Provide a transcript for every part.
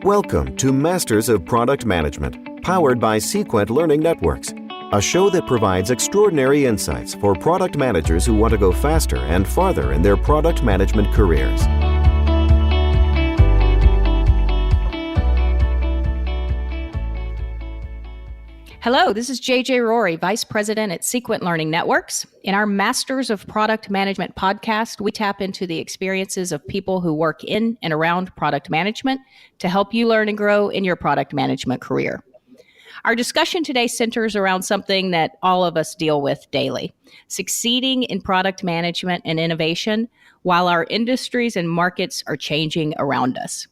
Welcome to Masters of Product Management, powered by Sequent Learning Networks, a show that provides extraordinary insights for product managers who want to go faster and farther in their product management careers. Hello, this is JJ Rory, Vice President at Sequent Learning Networks. In our Masters of Product Management podcast, we tap into the experiences of people who work in and around product management to help you learn and grow in your product management career. Our discussion today centers around something that all of us deal with daily: succeeding in product management and innovation while our industries and markets are changing around us.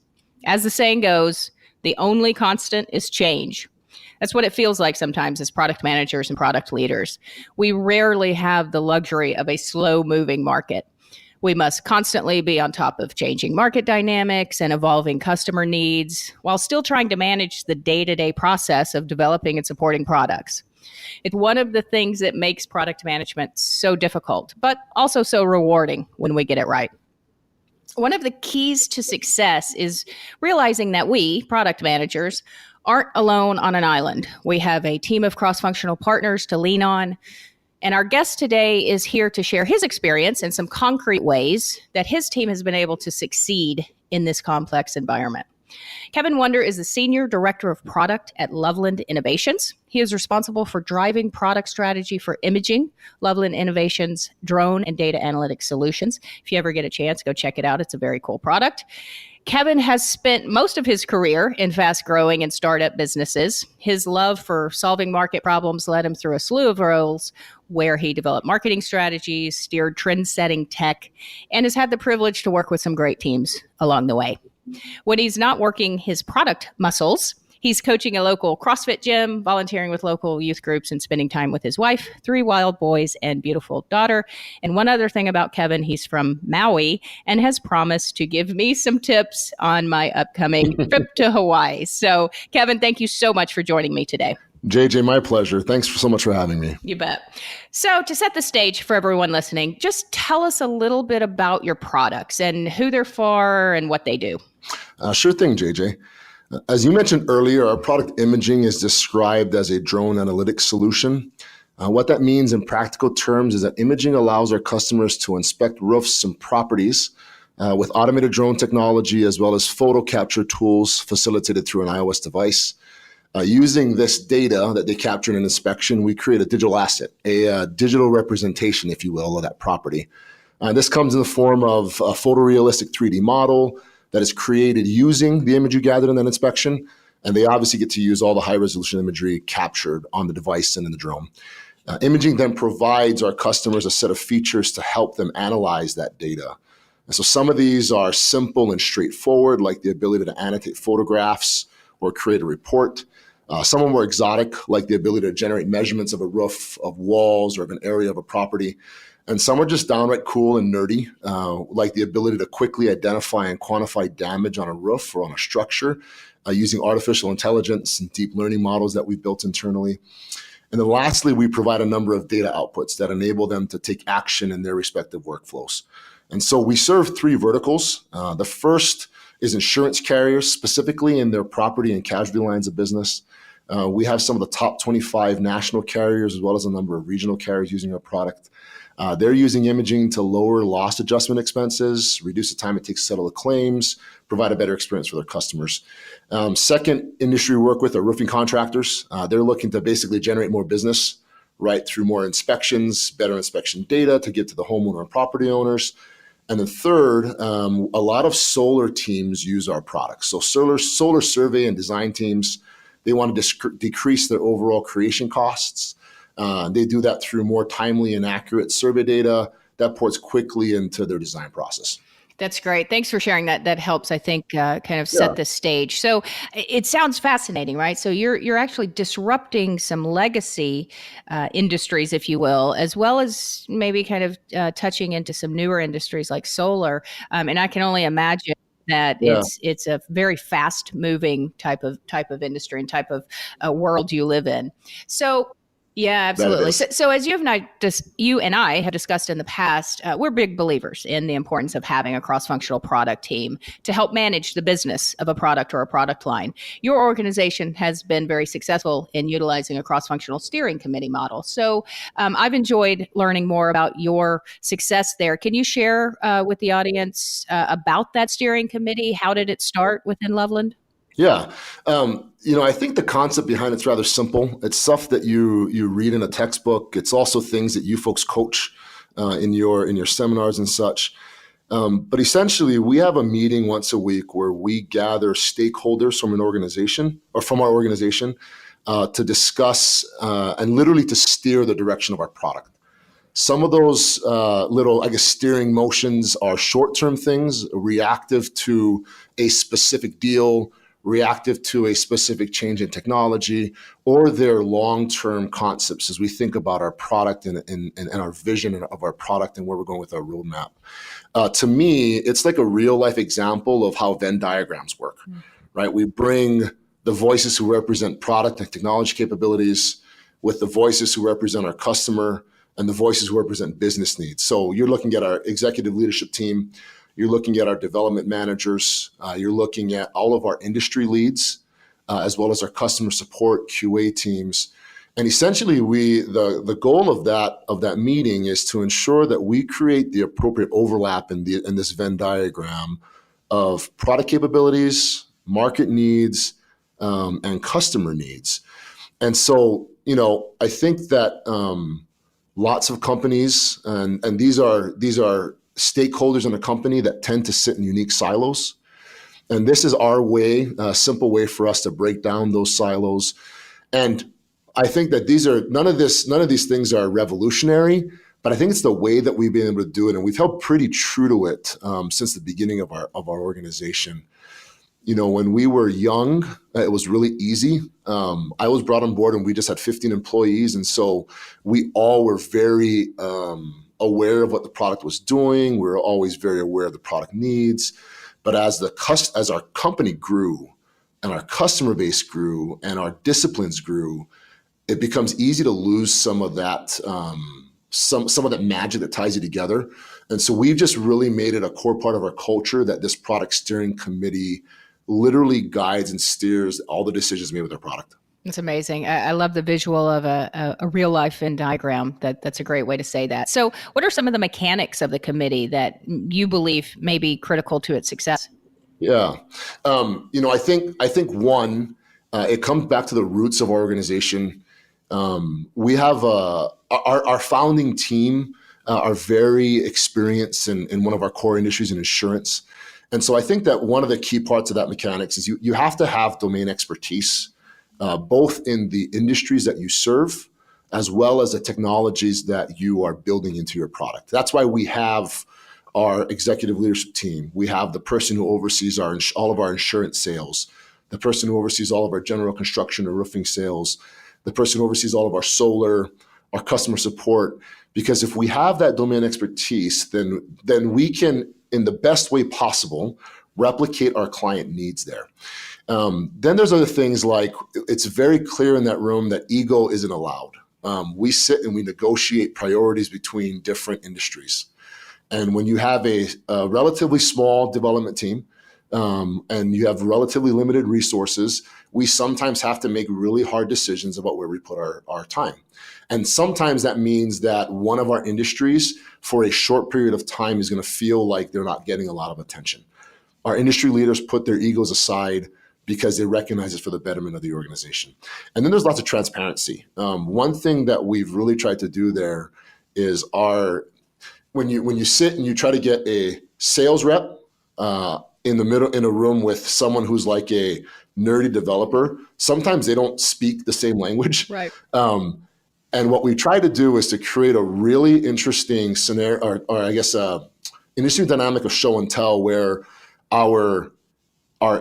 As the saying goes, the only constant is change. That's what it feels like sometimes as product managers and product leaders. We rarely have the luxury of a slow-moving market. We must constantly be on top of changing market dynamics and evolving customer needs while still trying to manage the day-to-day process of developing and supporting products. It's one of the things that makes product management so difficult, but also so rewarding when we get it right. One of the keys to success is realizing that we, product managers, aren't alone on an island. We have a team of cross-functional partners to lean on. And our guest today is here to share his experience and some concrete ways that his team has been able to succeed in this complex environment. Kevin Wunder is the Senior Director of Product at Loveland Innovations. He is responsible for driving product strategy for imaging, Loveland Innovations, drone and data analytics solutions. If you ever get a chance, go check it out. It's a very cool product. Kevin has spent most of his career in fast-growing and startup businesses. His love for solving market problems led him through a slew of roles where he developed marketing strategies, steered trend-setting tech, and has had the privilege to work with some great teams along the way. When he's not working his product muscles, he's coaching a local CrossFit gym, volunteering with local youth groups, and spending time with his wife, 3 wild boys, and beautiful daughter. And one other thing about Kevin, he's from Maui and has promised to give me some tips on my upcoming trip to Hawaii. So, Kevin, thank you so much for joining me today. JJ, my pleasure. Thanks so much for having me. You bet. So to set the stage for everyone listening, just tell us a little bit about your products and who they're for and what they do. Sure thing, JJ. As you mentioned earlier, our product imaging is described as a drone analytics solution. What that means in practical terms is that imaging allows our customers to inspect roofs and properties with automated drone technology as well as photo capture tools facilitated through an iOS device. Using this data that they capture in an inspection, we create a digital asset, a digital representation, if you will, of that property. This comes in the form of a photorealistic 3D model that is created using the image you gathered in that inspection, and they obviously get to use all the high-resolution imagery captured on the device and in the drone. Imaging then provides our customers a set of features to help them analyze that data. And so some of these are simple and straightforward, like the ability to annotate photographs or create a report. Some are more exotic, like the ability to generate measurements of a roof, of walls, or of an area of a property. And some are just downright cool and nerdy, like the ability to quickly identify and quantify damage on a roof or on a structure using artificial intelligence and deep learning models that we built internally. And then lastly, we provide a number of data outputs that enable them to take action in their respective workflows. And so we serve 3 verticals. The first is insurance carriers, specifically in their property and casualty lines of business. We have some of the top 25 national carriers as well as a number of regional carriers using our product. They're using imaging to lower loss adjustment expenses, reduce the time it takes to settle the claims, provide a better experience for their customers. Second industry we work with are roofing contractors. They're looking to basically generate more business, right, through more inspections, better inspection data to get to the homeowner and property owners. And then third, a lot of solar teams use our products. So solar survey and design teams, they want to decrease their overall creation costs. They do that through more timely and accurate survey data that ports quickly into their design process. That's great. Thanks for sharing that. That helps, I think, kind of set the stage. So it sounds fascinating, right? So you're actually disrupting some legacy industries, if you will, as well as maybe kind of touching into some newer industries like solar. And I can only imagine that it's a very fast moving type of industry and type of world you live in. So Yeah, that it absolutely. is. So as you and I have discussed in the past, we're big believers in the importance of having a cross-functional product team to help manage the business of a product or a product line. Your organization has been very successful in utilizing a cross-functional steering committee model. So I've enjoyed learning more about your success there. Can you share with the audience about that steering committee? How did it start within Loveland? Yeah. I think the concept behind it's rather simple. It's stuff that you read in a textbook. It's also things that you folks coach in your seminars and such. But essentially, we have a meeting once a week where we gather stakeholders from an organization or from our organization to discuss and literally to steer the direction of our product. Some of those little, I guess, steering motions are short-term things, reactive to a specific deal, reactive to a specific change in technology, or they're long-term concepts as we think about our product and our vision of our product and where we're going with our roadmap. To me, it's like a real-life example of how Venn diagrams work, right? We bring the voices who represent product and technology capabilities with the voices who represent our customer and the voices who represent business needs. So you're looking at our executive leadership team, you're looking at our development managers, you're looking at all of our industry leads, as well as our customer support QA teams. And essentially, the goal of that meeting is to ensure that we create the appropriate overlap in this Venn diagram of product capabilities, market needs, and customer needs. And so, I think that lots of companies, and these are stakeholders in a company that tend to sit in unique silos. And this is our way, a simple way for us to break down those silos. And I think that none of these things are revolutionary, but I think it's the way that we've been able to do it. And we've held pretty true to it since the beginning of our organization. When we were young, it was really easy. I was brought on board and we just had 15 employees. And so we all were very aware of what the product was doing. We were always very aware of the product needs. But as our company grew and our customer base grew and our disciplines grew, it becomes easy to lose some of that some of that magic that ties you together. And so we've just really made it a core part of our culture that this product steering committee literally guides and steers all the decisions made with our product. It's amazing. I love the visual of a real life Venn diagram. That's a great way to say that. So what are some of the mechanics of the committee that you believe may be critical to its success? Yeah. I think one, it comes back to the roots of our organization. We have our founding team are very experienced in one of our core industries in insurance. And so I think that one of the key parts of that mechanics is you have to have domain expertise, both in the industries that you serve, as well as the technologies that you are building into your product. That's why we have our executive leadership team. We have the person who oversees all of our insurance sales, the person who oversees all of our general construction or roofing sales, the person who oversees all of our solar, our customer support. Because if we have that domain expertise, then we can, in the best way possible, replicate our client needs there. Then there's other things like it's very clear in that room that ego isn't allowed. We sit and we negotiate priorities between different industries. And when you have a relatively small development team and you have relatively limited resources, we sometimes have to make really hard decisions about where we put our time. And sometimes that means that one of our industries for a short period of time is going to feel like they're not getting a lot of attention. Our industry leaders put their egos aside because they recognize it's for the betterment of the organization. And then there's lots of transparency. One thing that we've really tried to do there is when you sit and you try to get a sales rep in a room with someone who's like a nerdy developer, sometimes they don't speak the same language. Right. And what we try to do is to create a really interesting scenario, or I guess an interesting dynamic of show and tell, where our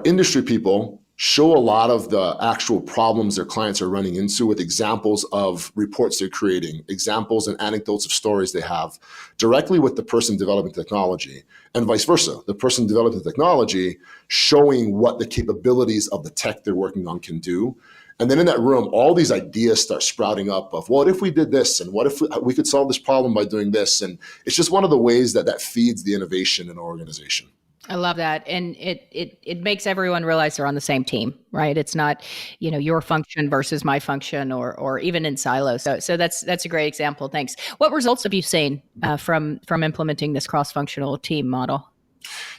industry people show a lot of the actual problems their clients are running into with examples of reports they're creating, examples and anecdotes of stories they have directly with the person developing technology, and vice versa. The person developing the technology showing what the capabilities of the tech they're working on can do. And then in that room, all these ideas start sprouting up of, what if we did this? And what if we could solve this problem by doing this? And it's just one of the ways that feeds the innovation in our organization. I love that. And it makes everyone realize they're on the same team, right? It's not, your function versus my function or even in silos. So that's a great example. Thanks. What results have you seen from implementing this cross-functional team model?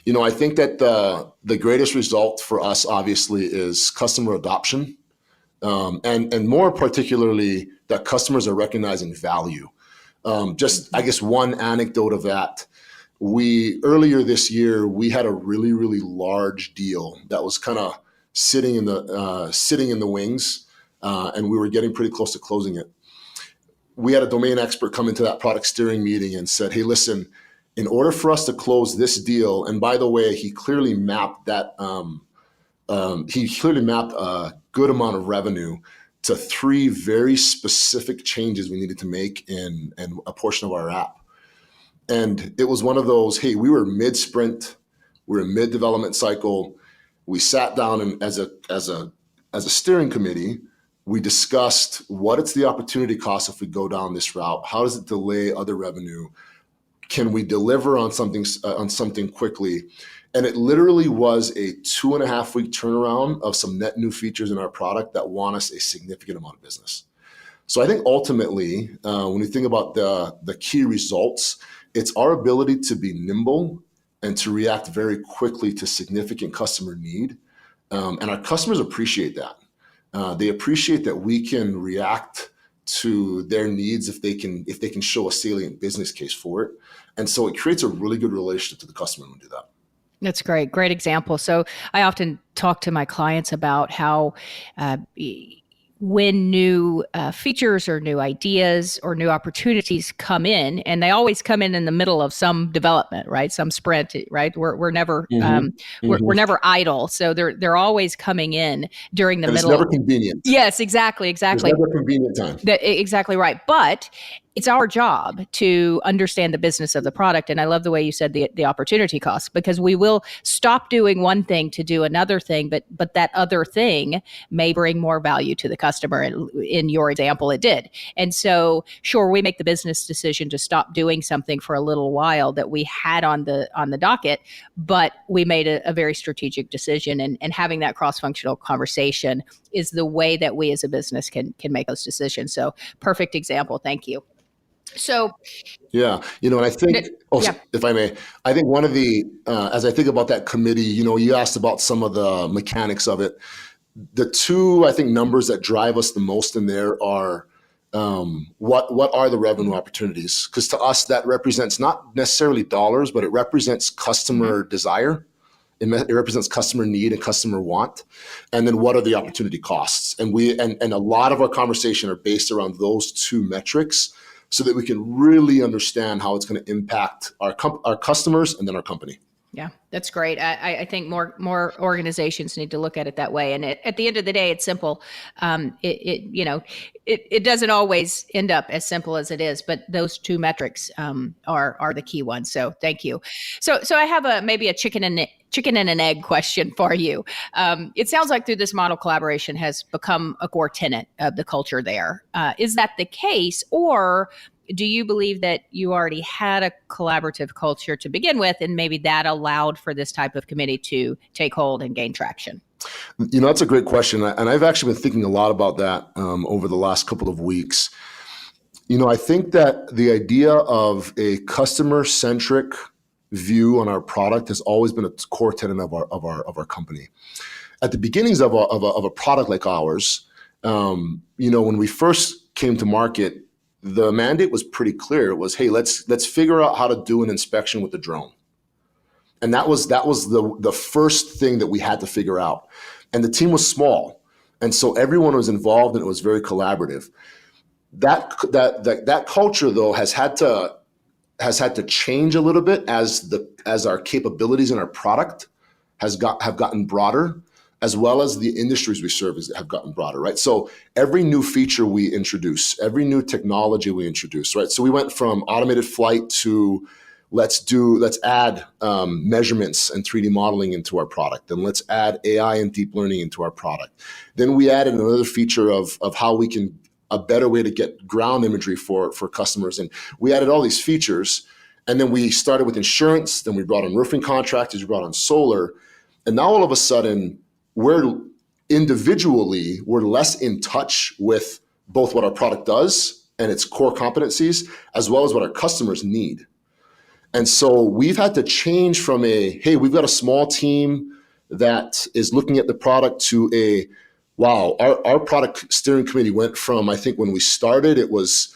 I think that the greatest result for us, obviously, is customer adoption. And more particularly, that customers are recognizing value. I guess one anecdote of that, earlier this year, we had a really, really large deal that was kind of sitting in the wings, and we were getting pretty close to closing it. We had a domain expert come into that product steering meeting and said, "Hey, listen, in order for us to close this deal," and by the way, he clearly mapped that. He clearly mapped a good amount of revenue to 3 very specific changes we needed to make in a portion of our app. And it was one of those, hey, we were mid-sprint, we were mid-development cycle. We sat down and as a steering committee, we discussed what it's the opportunity cost if we go down this route. How does it delay other revenue? Can we deliver on something quickly? And it literally was a 2.5-week turnaround of some net new features in our product that won us a significant amount of business. So I think ultimately, when you think about the key results, it's our ability to be nimble and to react very quickly to significant customer need. And our customers appreciate that. They appreciate that we can react to their needs if they can show a salient business case for it. And so it creates a really good relationship to the customer when we do that. That's great. Great example. So I often talk to my clients about how when new features or new ideas or new opportunities come in, and they always come in the middle of some development, right? Some sprint, right? We're never we're never idle, so they're always coming in during the middle. It's never convenient. Yes, exactly. There's never a convenient time. Exactly right. But it's our job to understand the business of the product. And I love the way you said the opportunity cost, because we will stop doing one thing to do another thing, but that other thing may bring more value to the customer. And in your example, it did. And so, sure, we make the business decision to stop doing something for a little while that we had on the docket, but we made a very strategic decision. And having that cross-functional conversation is the way that we as a business can make those decisions. So perfect example. Thank you. So, yeah, and I think, if I may, I think one of the, as I think about that committee, you asked about some of the mechanics of it. The 2, I think, numbers that drive us the most in there are what are the revenue opportunities? Because to us, that represents not necessarily dollars, but it represents customer desire. It represents customer need and customer want. And then what are the opportunity costs? And a lot of our conversation are based around those 2 metrics, so that we can really understand how it's going to impact our customers and then our company. Yeah, that's great. I think more organizations need to look at it that way. And at the end of the day, it's simple. It doesn't always end up as simple as it is, but those 2 metrics are the key ones. So thank you. So I have maybe a chicken and an egg question for you. It sounds like through this model, collaboration has become a core tenet of the culture there. Is that the case, or do you believe that you already had a collaborative culture to begin with, and maybe that allowed for this type of committee to take hold and gain traction? That's a great question. And I've actually been thinking a lot about that over the last couple of weeks. I think that the idea of a customer-centric view on our product has always been a core tenet of our company. At the beginnings of a product like ours, when we first came to market, the mandate was pretty clear. It was, hey, let's figure out how to do an inspection with the drone. And that was the first thing that we had to figure out. And the team was small. And so everyone was involved and it was very collaborative. That culture, though, has had to change a little bit as our capabilities in our product have gotten broader, as well as the industries we serve have gotten broader, right? So every new feature we introduce, every new technology we introduce, right? So we went from automated flight to let's add measurements and 3D modeling into our product, and let's add AI and deep learning into our product. Then we added another feature of how we can, a better way to get ground imagery for customers. And we added all these features, and then we started with insurance, then we brought on roofing contractors, we brought on solar, and now all of a sudden, we're less in touch with both what our product does and its core competencies, as well as what our customers need. And so we've had to change from hey, we've got a small team that is looking at the product, to wow, our product steering committee went from, I think when we started, it was,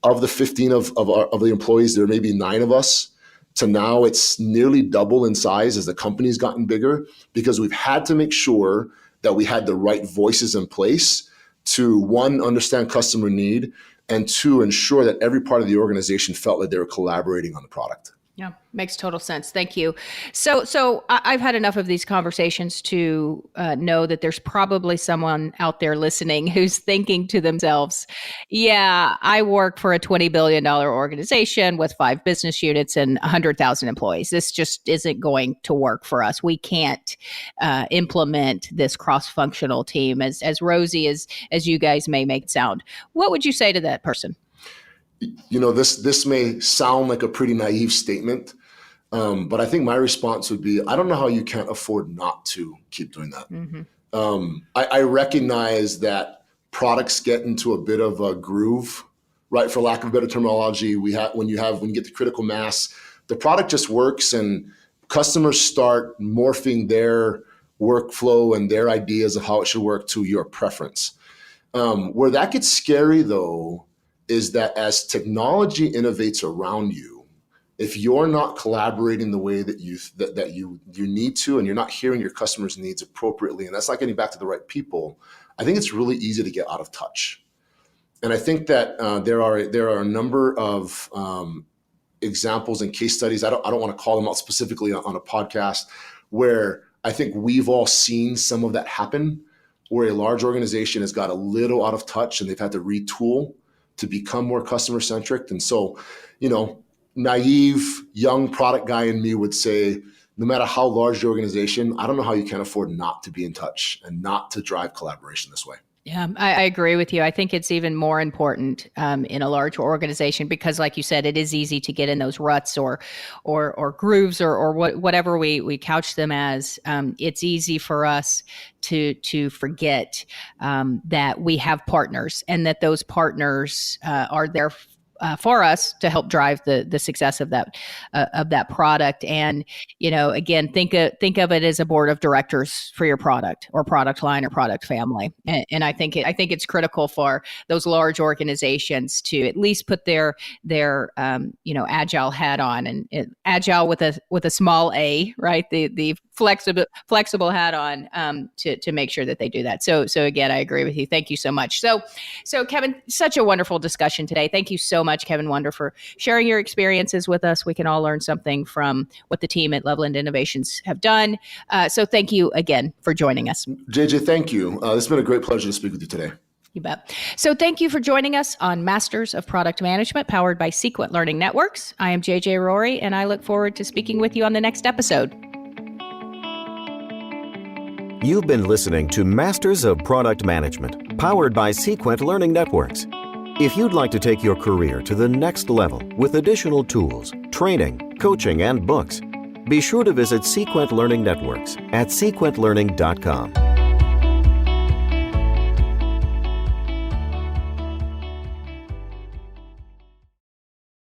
of the 15 of the employees, there may be 9 of us, to now it's nearly double in size as the company's gotten bigger, because we've had to make sure that we had the right voices in place to, one, understand customer need, and 2, ensure that every part of the organization felt like they were collaborating on the product. Yeah, makes total sense. Thank you. So I've had enough of these conversations to know that there's probably someone out there listening who's thinking to themselves, yeah, I work for a $20 billion organization with 5 business units and 100,000 employees. This just isn't going to work for us. We can't implement this cross-functional team as rosy as you guys may make it sound. What would you say to that person? This may sound like a pretty naive statement, but I think my response would be, I don't know how you can't afford not to keep doing that. Mm-hmm. I recognize that products get into a bit of a groove, right? For lack of better terminology, when you get to critical mass, the product just works, and customers start morphing their workflow and their ideas of how it should work to your preference. Where that gets scary, though, is that as technology innovates around you, if you're not collaborating the way that you need to, and you're not hearing your customers' needs appropriately, and that's not getting back to the right people, I think it's really easy to get out of touch. And I think that there are a number of examples and case studies. I don't want to call them out specifically on a podcast, where I think we've all seen some of that happen, where a large organization has got a little out of touch and they've had to retool to become more customer-centric. And so, naive, young product guy in me would say, no matter how large the organization, I don't know how you can afford not to be in touch and not to drive collaboration this way. Yeah, I agree with you. I think it's even more important in a large organization because, like you said, it is easy to get in those ruts or grooves or whatever we couch them as. It's easy for us to forget that we have partners and that those partners are there for us to help drive the success of that product. And, again, think of it as a board of directors for your product or product line or product family. And I think it's critical for those large organizations to at least put their agile hat on, and agile with a small a, right? The flexible hat on to make sure that they do that. So again, I agree with you. Thank you so much. So Kevin, such a wonderful discussion today. Thank you so much, Kevin Wonder, for sharing your experiences with us. We can all learn something from what the team at Loveland Innovations have done. So thank you again for joining us. JJ, thank you. It's been a great pleasure to speak with you today. You bet. So thank you for joining us on Masters of Product Management, powered by Sequent Learning Networks. I am JJ Rory, and I look forward to speaking with you on the next episode. You've been listening to Masters of Product Management, powered by Sequent Learning Networks. If you'd like to take your career to the next level with additional tools, training, coaching, and books, be sure to visit Sequent Learning Networks at sequentlearning.com.